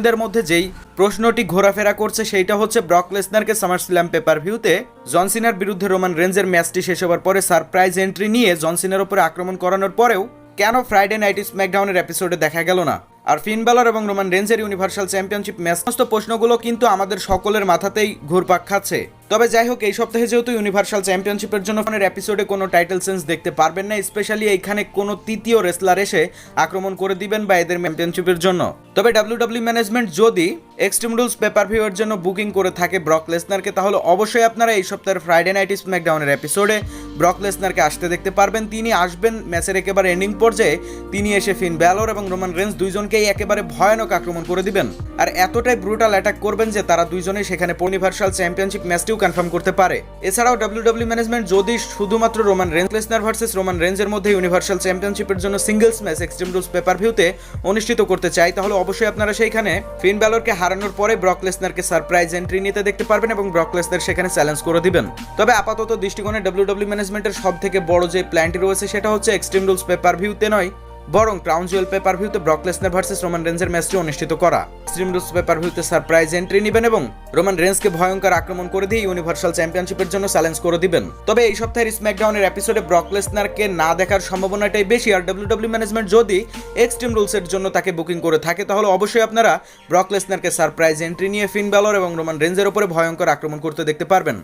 দের মধ্যে যেই প্রশ্নটি ঘোরাফেরা করছে সেইটা হচ্ছে ব্রক লেসনারকে সামারস্ল্যাম পেপার ভিউতে জন সিনার বিরুদ্ধে রোমান রেঞ্জের ম্যাচটি শেষ হওয়ার পরে সারপ্রাইজ এন্ট্রি নিয়ে জন সিনার উপরে আক্রমণ করানোর পরেও কেন ফ্রাইডে নাইট স্ম্যাকডাউনের এপিসোডে দেখা গেল না, আর ফিন ব্যালর এবং রোমান রেঞ্জের ইউনিভার্সাল চ্যাম্পিয়নশিপ ম্যাচ। সমস্ত প্রশ্নগুলো কিন্তু আমাদের সকলের মাথাতেই ঘুরপাক খাচ্ছে। তবে যাই হোক, এই সপ্তাহে যেহেতু ইউনিভার্সাল চ্যাম্পিয়নশিপের জন্য এপিসোডে কোনো টাইটেল চেঞ্জ দেখতে পারবেন না, স্পেশালি এইখানে কোনো তৃতীয় রেসলার এসে আক্রমণ করে দিবেন বা এদের চ্যাম্পিয়নশিপের জন্য। তবে ডাব্লিউডাব্লিউ ম্যানেজমেন্ট যদি এক্সট্রিম রুলস পেপার ভিউয়ের জন্য বুকিং করে থাকে ব্রক লেসনারকে, তাহলে অবশ্যই আপনারা এই সপ্তাহের ফ্রাইডে নাইট স্ম্যাকডাউনের এপিসোডে ব্রক লেসনারকে আসতে দেখতে পারবেন। তিনি আসবেন ম্যাচের একেবারে এন্ডিং পর্যায়ে। তিনি এসে ফিন ব্যালর এবং রোমান রেঞ্জ দুইজনকেই একেবারে ভয়ানক আক্রমণ করে দিবেন, আর এতটাই ব্রুটাল অ্যাটাক করবেন যে তারা দুইজনেই সেখানে ইউনিভার্সাল চ্যাম্পিয়নশিপ ম্যাচটিও কনফার্ম করতে পারে। এছাড়াও ডাব্লিউডাব্লিউ ম্যানেজমেন্ট যদি শুধুমাত্র Roman Reigns Lesnar versus Roman রেঞ্জের মধ্যে ইউনিভার্সাল চ্যাম্পিয়নশিপের জন্য singles match extreme rules pay per ভিউতে অনুষ্ঠিত করতে চায়, তাহলে অবশ্যই আপনারা সেইখানে ফিন ব্যালরকে হারানোর পরে ব্রক লেসনারকে সারপ্রাইজ এন্ট্রি নিতে দেখতে পারবেন এবং ব্রক লেসনার সেখানে চ্যালেঞ্জ করে দিবেন। তবে আপাতত দৃষ্টিকোণে ডাব্লিউডাব্লিউ ম্যানেজমেন্টের সব থেকে বড় যে প্ল্যানটি রয়েছে সেটা হচ্ছে এক্সট্রিম রুলস পেপার ভিউতে নয়, বরং ক্রাউন জুয়েল পেপার ভিউতে ব্রক লেসনার ভার্সেস রোমান রেঞ্জের ম্যাচটি অনুষ্ঠিত করা। এক্সট্রিম রুলস পেপার ভিউতে সারপ্রাইজ এন্ট্রি নেবেন এবং রোমান রেঞ্জকে ভয়ঙ্কর আক্রমণ করে দিয়ে ইউনিভার্সাল চ্যাম্পিয়নশিপের জন্য চ্যালেঞ্জ করে দিবেন। তবে এই সপ্তাহের স্ম্যাকডাউনের এপিসোডে ব্রক লেসনারকে না দেখার সম্ভাবনাটাই বেশি, আর ডাব্লিউডাব্লিউ ম্যানেজমেন্ট যদি এক্সট্রিম রুলসের জন্য তাকে বুকিং করে থাকে তাহলে অবশ্যই আপনারা ব্রক লেসনারকে সারপ্রাইজ এন্ট্রি নিয়ে ফিন ব্যালর এবং রোমান রেঞ্জের উপরে ভয়ঙ্কর আক্রমণ করতে দেখতে পারবেন।